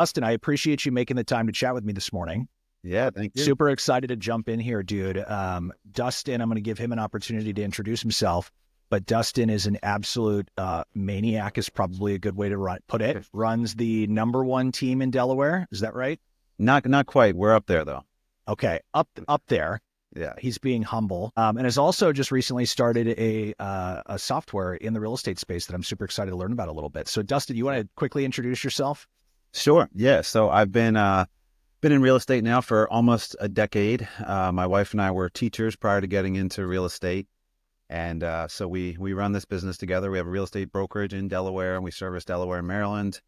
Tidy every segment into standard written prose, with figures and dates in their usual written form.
Dustin, I appreciate you making the time to chat with me this morning. Yeah, thank you. Super excited to jump in here, dude. Dustin, I'm going to give him an opportunity to introduce himself, but Dustin is an absolute maniac is probably a good way to put it. Runs the number one team in Delaware. Is that right? Not quite. We're up there though. Okay, up there. Yeah. He's being humble, and has also just recently started a software in the real estate space that I'm super excited to learn about a little bit. So, Dustin, you want to quickly introduce yourself? Sure. Yeah. So I've been in real estate now for almost a decade. My wife and I were teachers prior to getting into real estate. And so we run this business together. We have a real estate brokerage in Delaware, and we service Delaware and Maryland.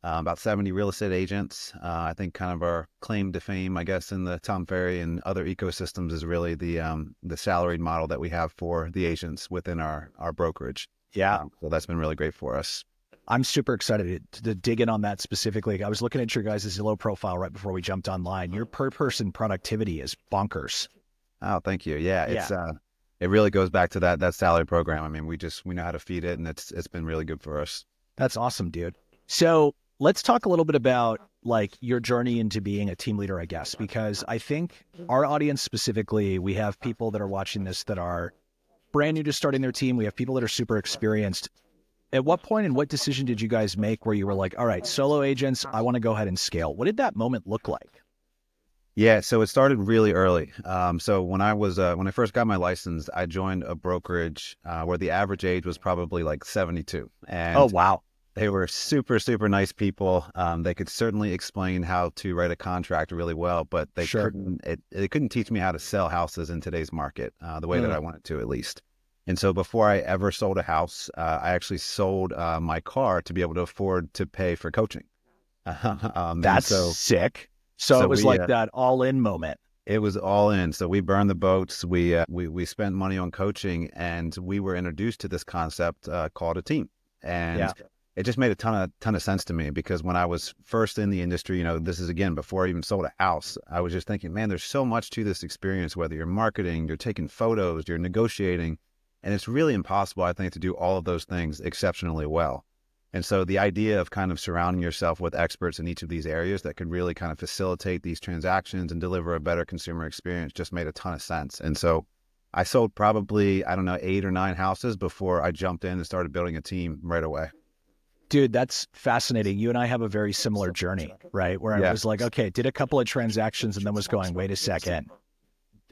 About 70 real estate agents. I think kind of our claim to fame, I guess, in the Tom Ferry and other ecosystems is really the salaried model that we have for the agents within our brokerage. Yeah. So that's been really great for us. I'm super excited to dig in on that specifically. I was looking at your guys' Zillow profile right before we jumped online. Your per person productivity is bonkers. Oh, thank you. Yeah, it really goes back to that salary program. I mean, we know how to feed it, and it's been really good for us. That's awesome, dude. So let's talk a little bit about like your journey into being a team leader, I guess, because I think our audience specifically, we have people that are watching this that are brand new to starting their team. We have people that are super experienced. At what point and what decision did you guys make where you were like, all right, solo agents, I want to go ahead and scale? What did that moment look like? Yeah, so it started really early. So when I first got my license, I joined a brokerage where the average age was probably like 72. And oh, wow. They were super, super nice people. They could certainly explain how to write a contract really well, but they couldn't teach me how to sell houses in today's market the way that I wanted to, at least. And so before I ever sold a house, I actually sold my car to be able to afford to pay for coaching. That's sick. So it was like that all-in moment. It was all in. So we burned the boats. We spent money on coaching, and we were introduced to this concept called a team. And it just made a ton of sense to me, because when I was first in the industry, this is again before I even sold a house, I was just thinking, man, there's so much to this experience, whether you're marketing, you're taking photos, you're negotiating, and it's really impossible, I think, to do all of those things exceptionally well. And so the idea of kind of surrounding yourself with experts in each of these areas that could really kind of facilitate these transactions and deliver a better consumer experience just made a ton of sense. And so I sold probably, 8 or 9 houses before I jumped in and started building a team right away. Dude, that's fascinating. You and I have a very similar journey, right? Where I was like, okay, did a couple of transactions and then was going, wait a second,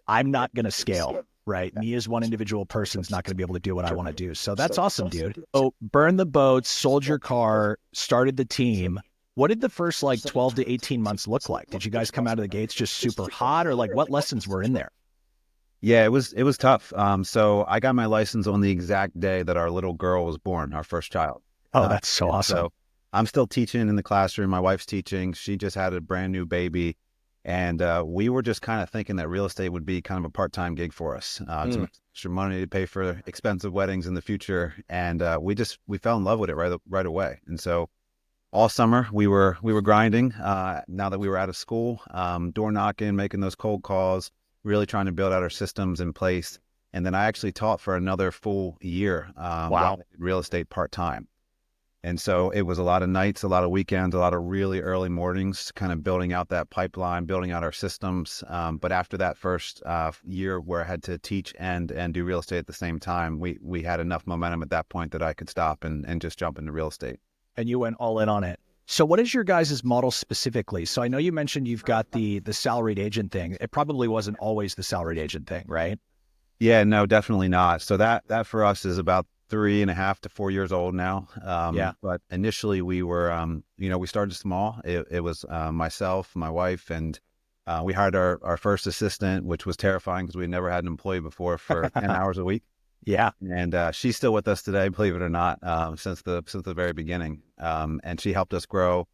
I'm not going to scale, right? Me as one individual person is not going to be able to do what I want to do. So that's awesome, dude. So burn the boats, sold your car, started the team. What did the first 12 to 18 months look like? Did you guys come out of the gates just super hot, or what lessons were in there? Yeah, it was tough. So I got my license on the exact day that our little girl was born, our first child. Oh, that's so awesome. So I'm still teaching in the classroom. My wife's teaching. She just had a brand new baby. And we were just kind of thinking that real estate would be kind of a part-time gig for us to make extra money to pay for expensive weddings in the future. And we fell in love with it right away. And so all summer we were grinding now that we were out of school, door knocking, making those cold calls, really trying to build out our systems in place. And then I actually taught for another full year while I did real estate part-time. And so it was a lot of nights, a lot of weekends, a lot of really early mornings, kind of building out that pipeline, building out our systems. But after that first year where I had to teach and do real estate at the same time, we had enough momentum at that point that I could stop and just jump into real estate. And you went all in on it. So what is your guys' model specifically? So I know you mentioned you've got the salaried agent thing. It probably wasn't always the salaried agent thing, right? Yeah, no, definitely not. So that for us is about 3.5 to 4 years old now. But initially we were, we started small. It was myself, my wife, and we hired our first assistant, which was terrifying because we never had an employee before for 10 hours a week. Yeah. And she's still with us today, believe it or not, since the very beginning. And she helped us grow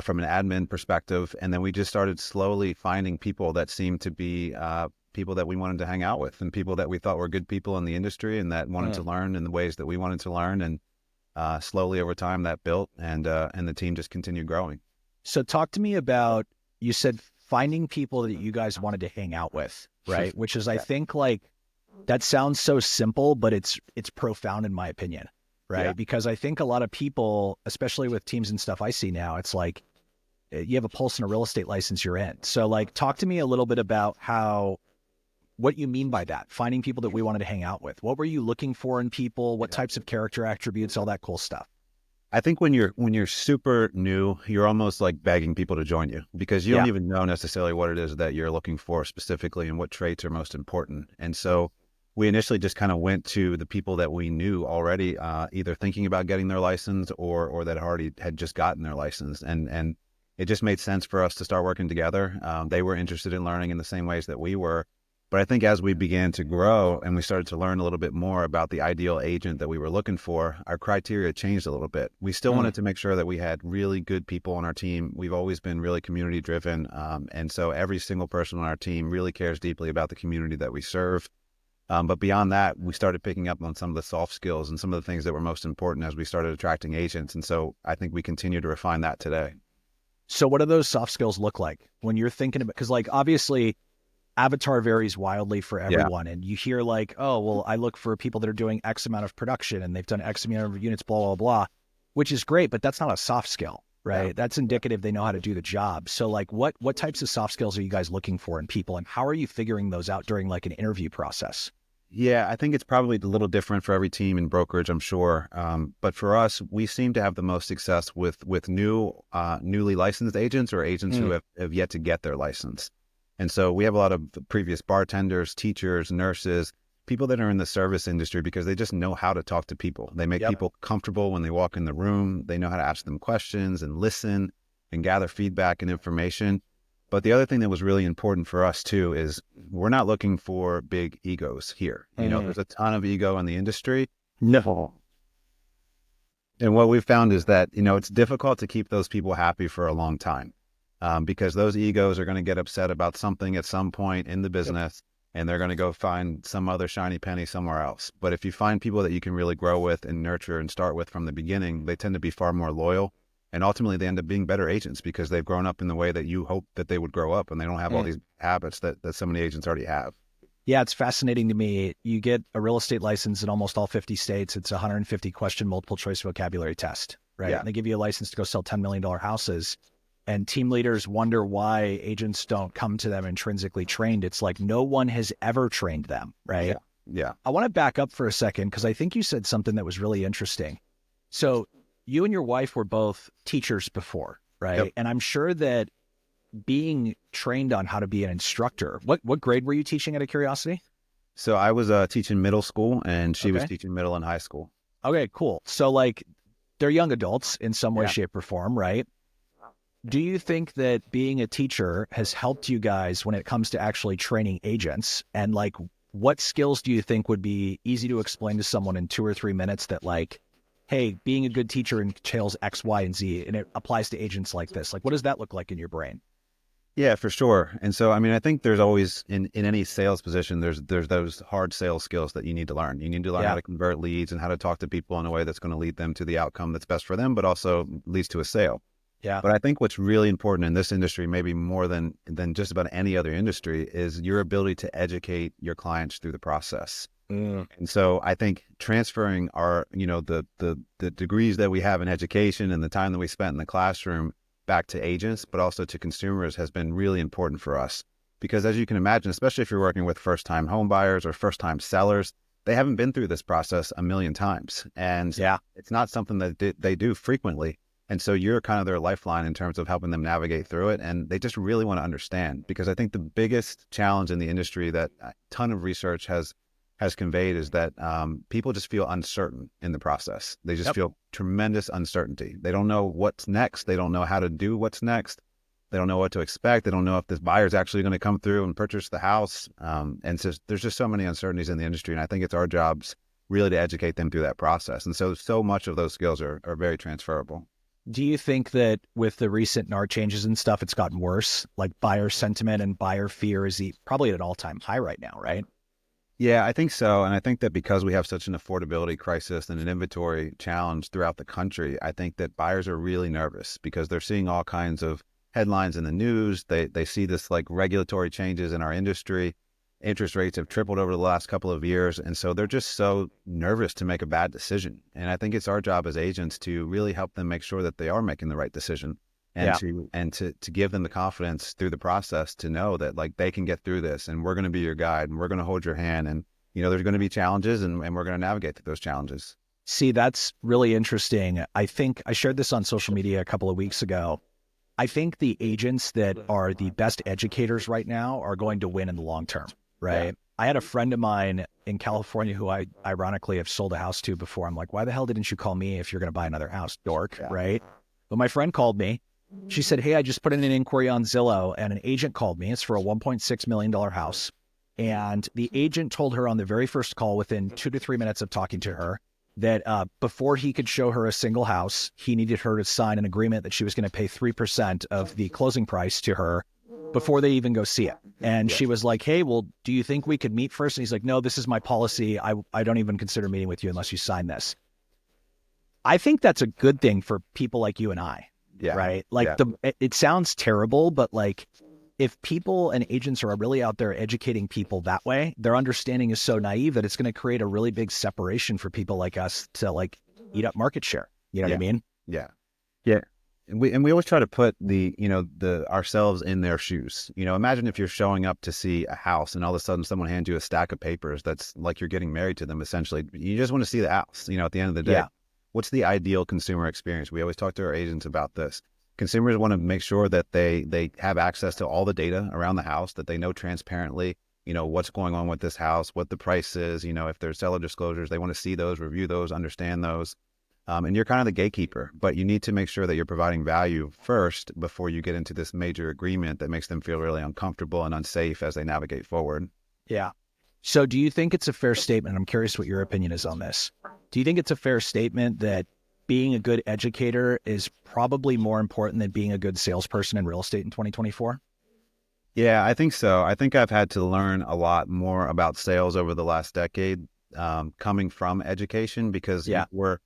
from an admin perspective. And then we just started slowly finding people that seemed to be people that we wanted to hang out with, and people that we thought were good people in the industry and that wanted to learn in the ways that we wanted to learn. And slowly over time that built, and the team just continued growing. So talk to me about, you said finding people that you guys wanted to hang out with, right? Which is, I think, that sounds so simple, but it's profound in my opinion, right? Yeah. Because I think a lot of people, especially with teams and stuff I see now, it's like you have a pulse and a real estate license, you're in. So like, talk to me a little bit about what you mean by that, finding people that we wanted to hang out with. What were you looking for in people? What types of character attributes, all that cool stuff? I think when you're super new, you're almost like begging people to join you because you don't even know necessarily what it is that you're looking for specifically and what traits are most important. And so we initially just kind of went to the people that we knew already, either thinking about getting their license or that already had just gotten their license. And it just made sense for us to start working together. They were interested in learning in the same ways that we were. But I think as we began to grow and we started to learn a little bit more about the ideal agent that we were looking for, our criteria changed a little bit. We still wanted to make sure that we had really good people on our team. We've always been really community driven. And so every single person on our team really cares deeply about the community that we serve. But beyond that, we started picking up on some of the soft skills and some of the things that were most important as we started attracting agents. And so I think we continue to refine that today. So what do those soft skills look like when you're thinking about, because like obviously avatar varies wildly for everyone. And you hear like, oh, well, I look for people that are doing X amount of production and they've done X amount of units, blah, blah, blah, which is great, but that's not a soft skill, right? Yeah. That's indicative they know how to do the job. So like what types of soft skills are you guys looking for in people and how are you figuring those out during like an interview process? Yeah, I think it's probably a little different for every team in brokerage, I'm sure. But for us, we seem to have the most success with newly licensed agents or agents who have yet to get their license. And so we have a lot of previous bartenders, teachers, nurses, people that are in the service industry because they just know how to talk to people. They make people comfortable when they walk in the room. They know how to ask them questions and listen and gather feedback and information. But the other thing that was really important for us too is we're not looking for big egos here. You know, there's a ton of ego in the industry. No. And what we've found is that, you know, it's difficult to keep those people happy for a long time. Because those egos are going to get upset about something at some point in the business and they're going to go find some other shiny penny somewhere else. But if you find people that you can really grow with and nurture and start with from the beginning, they tend to be far more loyal. And ultimately they end up being better agents because they've grown up in the way that you hope that they would grow up and they don't have all these habits that so many agents already have. Yeah, it's fascinating to me. You get a real estate license in almost all 50 states. It's a 150 question multiple choice vocabulary test, right? Yeah. And they give you a license to go sell $10 million houses. And team leaders wonder why agents don't come to them intrinsically trained. It's like no one has ever trained them, right? Yeah. I want to back up for a second because I think you said something that was really interesting. So you and your wife were both teachers before, right? Yep. And I'm sure that being trained on how to be an instructor, what grade were you teaching out of curiosity? So I was teaching middle school and she was teaching middle and high school. Okay, cool. So like they're young adults in some way, shape, or form, right? Do you think that being a teacher has helped you guys when it comes to actually training agents? And like, what skills do you think would be easy to explain to someone in 2 or 3 minutes that like, hey, being a good teacher entails X, Y, and Z, and it applies to agents like this? Like, what does that look like in your brain? Yeah, for sure. And so, I mean, I think there's always in any sales position, there's those hard sales skills that you need to learn. You need to learn how to convert leads and how to talk to people in a way that's going to lead them to the outcome that's best for them, but also leads to a sale. Yeah. But I think what's really important in this industry, maybe more than just about any other industry, is your ability to educate your clients through the process. And so I think transferring our, you know, the degrees that we have in education and the time that we spent in the classroom back to agents, but also to consumers has been really important for us. Because as you can imagine, especially if you're working with first-time home buyers or first-time sellers, they haven't been through this process a million times. And it's not something that they do frequently. And so you're kind of their lifeline in terms of helping them navigate through it. And they just really want to understand, because I think the biggest challenge in the industry that a ton of research has conveyed is that people just feel uncertain in the process. They just feel tremendous uncertainty. They don't know what's next. They don't know how to do what's next. They don't know what to expect. They don't know if this buyer is actually going to come through and purchase the house. And so there's just so many uncertainties in the industry. And I think it's our jobs really to educate them through that process. And so much of those skills are very transferable. Do you think that with the recent NAR changes and stuff, it's gotten worse? Like buyer sentiment and buyer fear is probably at an all-time high right now, right? Yeah, I think so. And I think that because we have such an affordability crisis and an inventory challenge throughout the country, I think that buyers are really nervous because they're seeing all kinds of headlines in the news. They see this like regulatory changes in our industry. Interest rates have tripled over the last couple of years. And so they're just so nervous to make a bad decision. And I think it's our job as agents to really help them make sure that they are making the right decision. and to give them the confidence through the process to know that like they can get through this, and we're going to be your guide, and we're going to hold your hand, and there's going to be challenges, and we're going to navigate through those challenges. See, that's really interesting. I think I shared this on social media a couple of weeks ago. I think the agents that are the best educators right now are going to win in the long term, right? Yeah. I had a friend of mine in California who I ironically have sold a house to before. I'm like, why the hell didn't you call me if you're going to buy another house, dork, right? But my friend called me. She said, hey, I just put in an inquiry on Zillow and an agent called me. It's for a $1.6 million house. And the agent told her on the very first call, within 2 to 3 minutes of talking to her, that before he could show her a single house, he needed her to sign an agreement that she was going to pay 3% of the closing price to her before they even go see it. And she was like, hey, well, do you think we could meet first? And he's like, no, this is my policy. I don't even consider meeting with you unless you sign this. I think that's a good thing for people like you and I, right? Like it sounds terrible, but like if people and agents are really out there educating people that way, their understanding is so naive that it's going to create a really big separation for people like us to like eat up market share. You know what I mean? Yeah. And we always try to put the ourselves in their shoes. Imagine if you're showing up to see a house and all of a sudden someone hands you a stack of papers that's like you're getting married to them, essentially. You just want to see the house, at the end of the day. Yeah. What's the ideal consumer experience? We always talk to our agents about this. Consumers want to make sure that they have access to all the data around the house, that they know transparently, what's going on with this house, what the price is, if there's seller disclosures, they want to see those, review those, understand those. And you're kind of the gatekeeper, but you need to make sure that you're providing value first before you get into this major agreement that makes them feel really uncomfortable and unsafe as they navigate forward. Yeah. So do you think it's a fair statement? I'm curious what your opinion is on this. Do you think it's a fair statement that being a good educator is probably more important than being a good salesperson in real estate in 2024? Yeah, I think so. I think I've had to learn a lot more about sales over the last decade, coming from education, because we're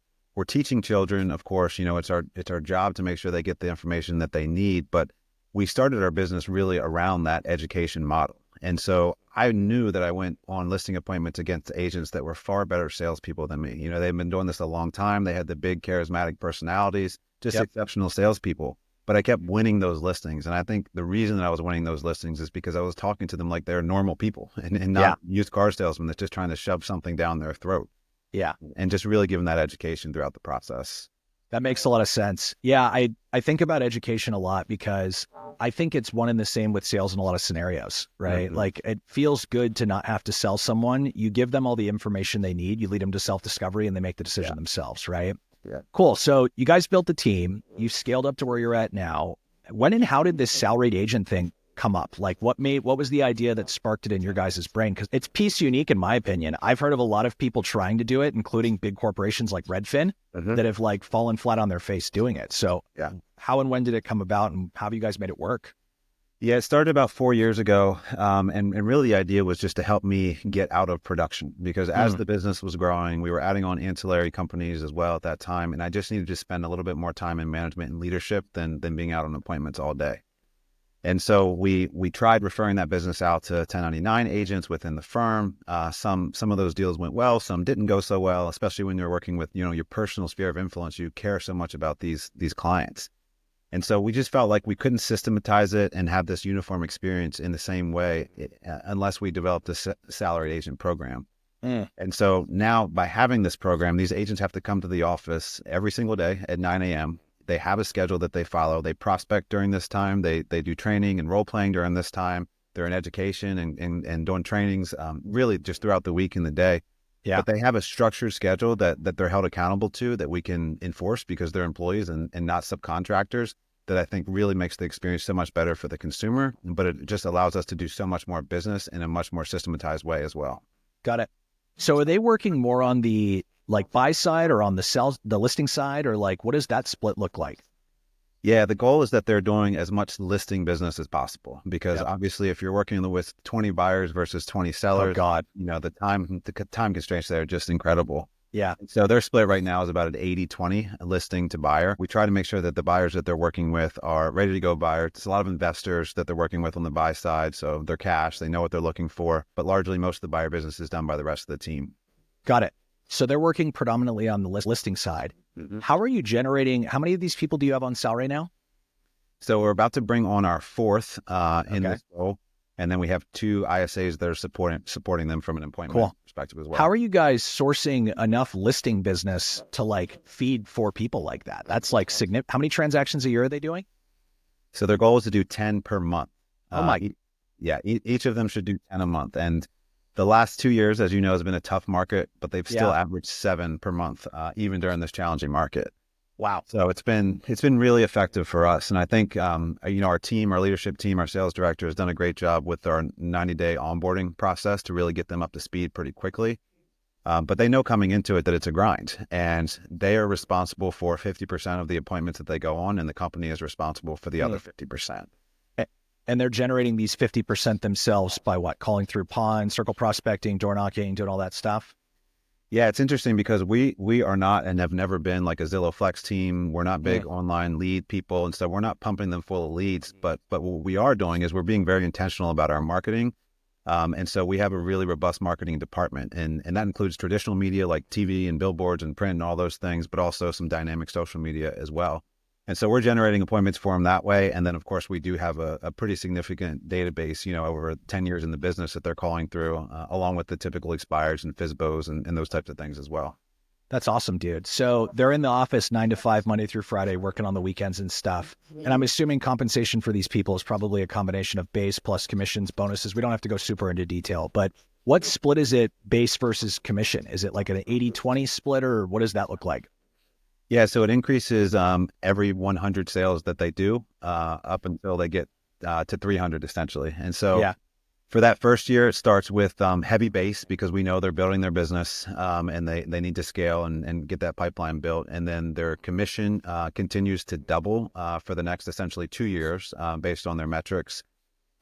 teaching children, of course, it's our job to make sure they get the information that they need, but we started our business really around that education model. And so I knew that I went on listing appointments against agents that were far better salespeople than me. They've been doing this a long time. They had the big charismatic personalities, just exceptional salespeople. But I kept winning those listings. And I think the reason that I was winning those listings is because I was talking to them like they're normal people and not used car salesmen that's just trying to shove something down their throat. Yeah. And just really giving that education throughout the process. That makes a lot of sense. Yeah, I think about education a lot because I think it's one and the same with sales in a lot of scenarios, right? Mm-hmm. Like it feels good to not have to sell someone. You give them all the information they need, you lead them to self-discovery, and they make the decision themselves, right? Yeah. Cool. So you guys built the team, you scaled up to where you're at now. When and how did this salaried agent thing come up? Like what was the idea that sparked it in your guys' brain? Because it's piece unique in my opinion. I've heard of a lot of people trying to do it, including big corporations like Redfin that have like fallen flat on their face doing it. So how and when did it come about, and how have you guys made it work? Yeah, it started about 4 years ago. And really the idea was just to help me get out of production, because as the business was growing, we were adding on ancillary companies as well at that time. And I just needed to spend a little bit more time in management and leadership than being out on appointments all day. And so we tried referring that business out to 1099 agents within the firm. Some of those deals went well, some didn't go so well, especially when you're working with, your personal sphere of influence. You care so much about these clients. And so we just felt like we couldn't systematize it and have this uniform experience in the same way unless we developed a salaried agent program. And so now by having this program, these agents have to come to the office every single day at 9 a.m. They have a schedule that they follow. They prospect during this time. They do training and role playing during this time. They're in education and doing trainings really just throughout the week and the day. Yeah. But they have a structured schedule that they're held accountable to, that we can enforce because they're employees and not subcontractors, that I think really makes the experience so much better for the consumer. But it just allows us to do so much more business in a much more systematized way as well. Got it. So are they working more on the like buy side or on the listing side, or like what does that split look like? Yeah, the goal is that they're doing as much listing business as possible, because obviously if you're working with 20 buyers versus 20 sellers, the time constraints there are just incredible. Yeah. So their split right now is about an 80-20 listing to buyer. We try to make sure that the buyers that they're working with are ready to go buyers. It's a lot of investors that they're working with on the buy side. So they're cash, they know what they're looking for, but largely most of the buyer business is done by the rest of the team. Got it. So they're working predominantly on the listing side. How are you generating, how many of these people do you have on salary now? So we're about to bring on our fourth in Okay. this role. And then we have 2 ISAs that are supporting them from an appointment Cool. perspective as How well. are you guys sourcing enough listing business to like feed 4 people like that? That's like significant. How many transactions a year are they doing? So their goal is to do 10 per month. Oh my, Each of them should do 10 a month. And the last 2 years, as you know, has been a tough market, but they've still yeah. averaged 7 per month, even during this challenging market. Wow. So it's been really effective for us. And I think, our team, our leadership team, our sales director has done a great job with our 90-day onboarding process to really get them up to speed pretty quickly. But they know coming into it that it's a grind, and they are responsible for 50% of the appointments that they go on, and the company is responsible for the other 50%. And they're generating these 50% themselves by what? Calling through pond, circle prospecting, door knocking, doing all that stuff? Yeah, it's interesting because we are not and have never been like a Zillow Flex team. We're not big online lead people, and so we're not pumping them full of leads. But what we are doing is we're being very intentional about our marketing. And so we have a really robust marketing department, and that includes traditional media like TV and billboards and print and all those things, but also some dynamic social media as well. And so we're generating appointments for them that way. And then, of course, we do have a pretty significant database, over 10 years in the business that they're calling through, along with the typical expires and FSBOs and those types of things as well. That's awesome, dude. So they're in the office 9 to 5, Monday through Friday, working on the weekends and stuff. And I'm assuming compensation for these people is probably a combination of base plus commissions, bonuses. We don't have to go super into detail, but what split is it, base versus commission? Is it like an 80-20 split, or what does that look like? Yeah, so it increases every 100 sales that they do up until they get to 300 essentially. And so for that first year, it starts with heavy base because we know they're building their business and they need to scale and get that pipeline built. And then their commission continues to double for the next essentially 2 years based on their metrics.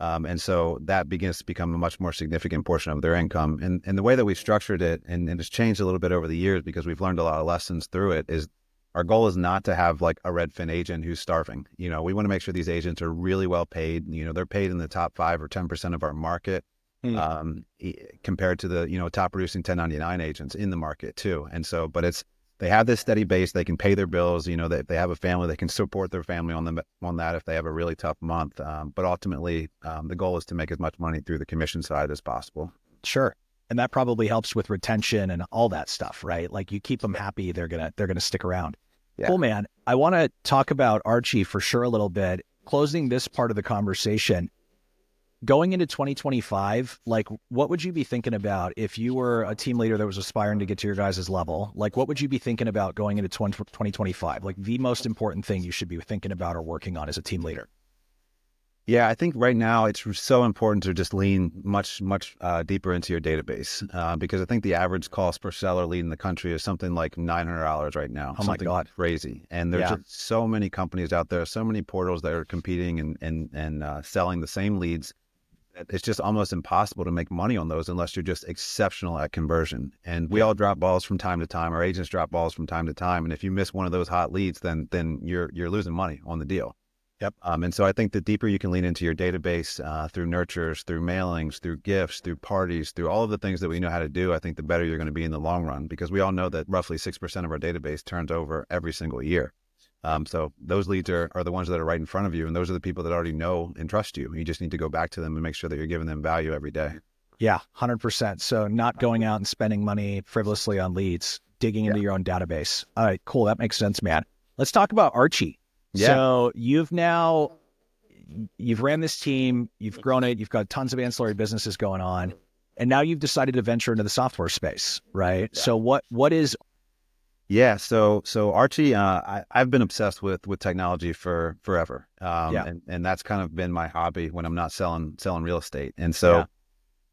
And so that begins to become a much more significant portion of their income. And the way that we structured it, and it's changed a little bit over the years because we've learned a lot of lessons through it, is our goal is not to have like a Redfin agent who's starving. We want to make sure these agents are really well paid. They're paid in the top 5 or 10% of our market compared to the, top producing 1099 agents in the market too. And so, but they have this steady base. They can pay their bills. If they have a family, they can support their family on that if they have a really tough month. But ultimately, the goal is to make as much money through the commission side as possible. Sure. And that probably helps with retention and all that stuff, right? Like you keep them happy, they're gonna stick around. Yeah. Cool, man. I want to talk about Archie for sure a little bit. Closing this part of the conversation, going into 2025, like what would you be thinking about if you were a team leader that was aspiring to get to your guys' level? Like what would you be thinking about going into 2025? Like the most important thing you should be thinking about or working on as a team leader? Yeah, I think right now it's so important to just lean much deeper into your database because I think the average cost per seller lead in the country is something like $900 right now. Oh my God. Crazy. And there's just so many companies out there, so many portals that are competing and selling the same leads. It's just almost impossible to make money on those unless you're just exceptional at conversion. And we all drop balls from time to time. Our agents drop balls from time to time. And if you miss one of those hot leads, then you're losing money on the deal. Yep. And so I think the deeper you can lean into your database through nurtures, through mailings, through gifts, through parties, through all of the things that we know how to do, I think the better you're going to be in the long run, because we all know that roughly 6% of our database turns over every single year. So those leads are the ones that are right in front of you. And those are the people that already know and trust you. You just need to go back to them and make sure that you're giving them value every day. Yeah, 100%. So not going out and spending money frivolously on leads, digging into your own database. All right, cool. That makes sense, man. Let's talk about Archie. Yeah. So you've ran this team, you've grown it, you've got tons of ancillary businesses going on, and now you've decided to venture into the software space, right? Yeah. So what is? Yeah. So Archie, I've been obsessed with technology for forever. And that's kind of been my hobby when I'm not selling real estate. And so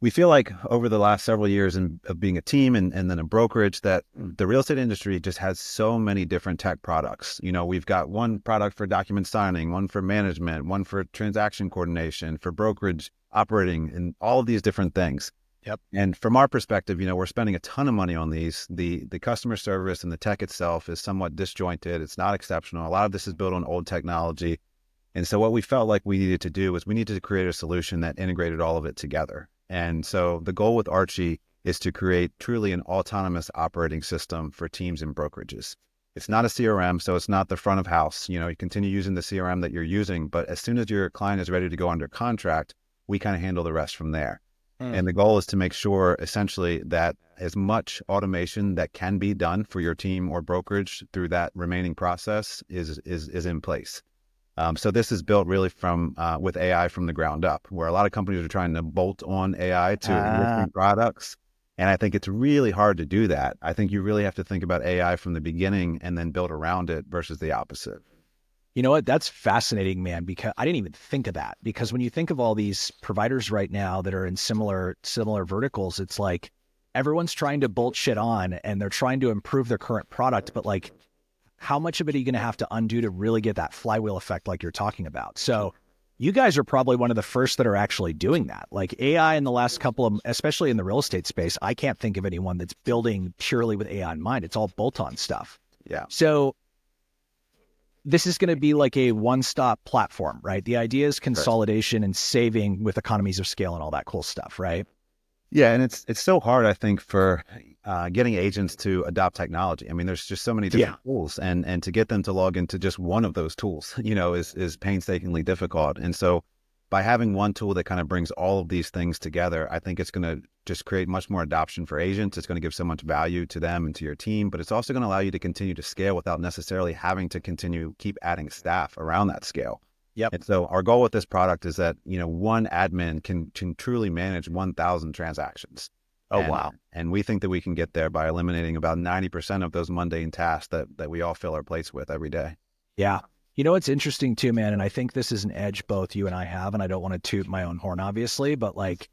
we feel like over the last several years of being a team and then a brokerage that the real estate industry just has so many different tech products. We've got one product for document signing, one for management, one for transaction coordination, for brokerage operating, and all of these different things. Yep. And from our perspective, we're spending a ton of money on these. The customer service and the tech itself is somewhat disjointed. It's not exceptional. A lot of this is built on old technology. And so what we felt like we needed to do was we needed to create a solution that integrated all of it together. And so the goal with Archie is to create truly an autonomous operating system for teams and brokerages. It's not a CRM, so it's not the front of house. You continue using the CRM that you're using, but as soon as your client is ready to go under contract, we kind of handle the rest from there. And the goal is to make sure essentially that as much automation that can be done for your team or brokerage through that remaining process is in place. So this is built really from with AI from the ground up, where a lot of companies are trying to bolt on AI to existing products. And I think it's really hard to do that. I think you really have to think about AI from the beginning and then build around it versus the opposite. You know what? That's fascinating, man, because I didn't even think of that. Because when you think of all these providers right now that are in similar verticals, it's like everyone's trying to bolt shit on and they're trying to improve their current product. But like, how much of it are you going to have to undo to really get that flywheel effect like you're talking about? So you guys are probably one of the first that are actually doing that. Like AI in the last couple of, especially in the real estate space, I can't think of anyone that's building purely with AI in mind. It's all bolt-on stuff. Yeah. So this is going to be like a one-stop platform, right? The idea is consolidation and saving with economies of scale and all that cool stuff, right? Yeah, and it's so hard, I think, for getting agents to adopt technology. I mean, there's just so many different tools, and to get them to log into just one of those tools, is painstakingly difficult. And so by having one tool that kind of brings all of these things together, I think it's going to just create much more adoption for agents. It's going to give so much value to them and to your team, but it's also going to allow you to continue to scale without necessarily having to keep adding staff around that scale. Yep. And so our goal with this product is that, one admin can truly manage 1,000 transactions. Oh, wow. And we think that we can get there by eliminating about 90% of those mundane tasks that we all fill our plates with every day. Yeah. You know, it's interesting too, man. And I think this is an edge both you and I have, and I don't want to toot my own horn, obviously, but like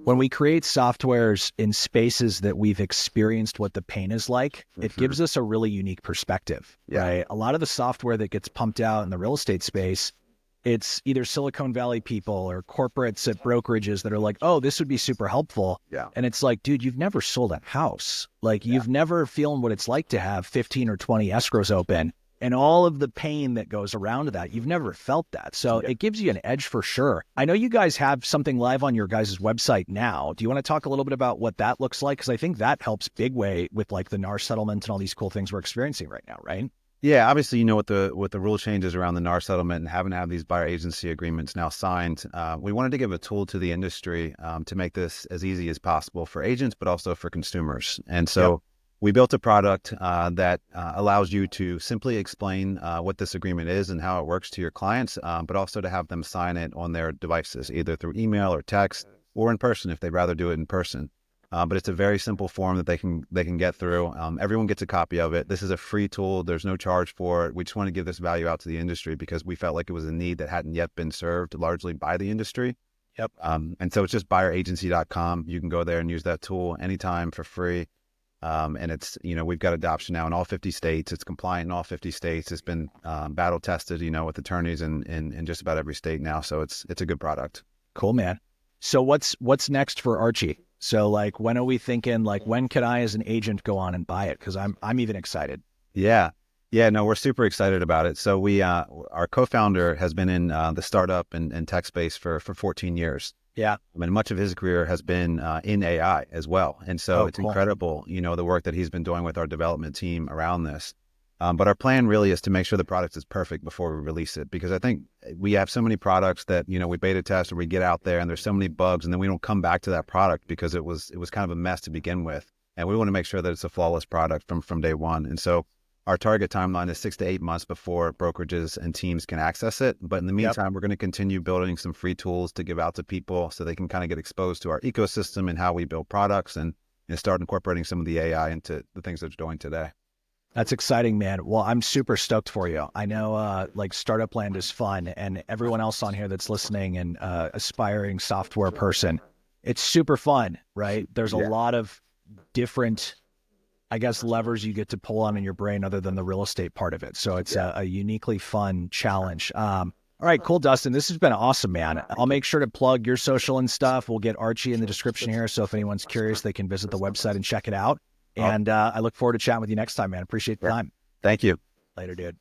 when we create softwares in spaces that we've experienced what the pain is like, it gives us a really unique perspective, right? A lot of the software that gets pumped out in the real estate space, it's either Silicon Valley people or corporates at brokerages that are like, oh, this would be super helpful. Yeah. And it's like, dude, you've never sold a house. Like you've never feeling what it's like to have 15 or 20 escrows open and all of the pain that goes around that. You've never felt that. So it gives you an edge for sure. I know you guys have something live on your guys' website now. Do you want to talk a little bit about what that looks like? Because I think that helps big way with like the NAR settlement and all these cool things we're experiencing right now, right? Yeah, obviously, with the rule changes around the NAR settlement and having to have these buyer agency agreements now signed, we wanted to give a tool to the industry to make this as easy as possible for agents, but also for consumers. And so we built a product that allows you to simply explain what this agreement is and how it works to your clients, but also to have them sign it on their devices, either through email or text or in person if they'd rather do it in person. But it's a very simple form that they can get through. Everyone gets a copy of it. This is a free tool. There's no charge for it. We just want to give this value out to the industry because we felt like it was a need that hadn't yet been served largely by the industry. Yep. And so it's just buyeragency.com. You can go there and use that tool anytime for free. And it's, we've got adoption now in all 50 states. It's compliant in all 50 states. It's been battle tested, with attorneys in just about every state now. So it's a good product. Cool, man. So what's next for Archie? So like, when are we thinking, like, when can I as an agent go on and buy it? Because I'm even excited. Yeah, no, we're super excited about it. So our co-founder has been in the startup and tech space for 14 years. Yeah. I mean, much of his career has been in AI as well. And so it's incredible, the work that he's been doing with our development team around this. But our plan really is to make sure the product is perfect before we release it, because I think we have so many products that, we beta test or we get out there and there's so many bugs and then we don't come back to that product because it was kind of a mess to begin with. And we want to make sure that it's a flawless product from day one. And so our target timeline is 6 to 8 months before brokerages and teams can access it. But in the meantime, we're going to continue building some free tools to give out to people so they can kind of get exposed to our ecosystem and how we build products and start incorporating some of the AI into the things that they're doing today. That's exciting, man. Well, I'm super stoked for you. I know like Startup Land is fun, and everyone else on here that's listening and aspiring software person, it's super fun, right? There's a lot of different, I guess, levers you get to pull on in your brain other than the real estate part of it. So it's a uniquely fun challenge. All right, cool, Dustin. This has been awesome, man. I'll make sure to plug your social and stuff. We'll get Archie in the description here. So if anyone's curious, they can visit the website and check it out. And I look forward to chatting with you next time, man. Appreciate the time. Thank you. Later, dude.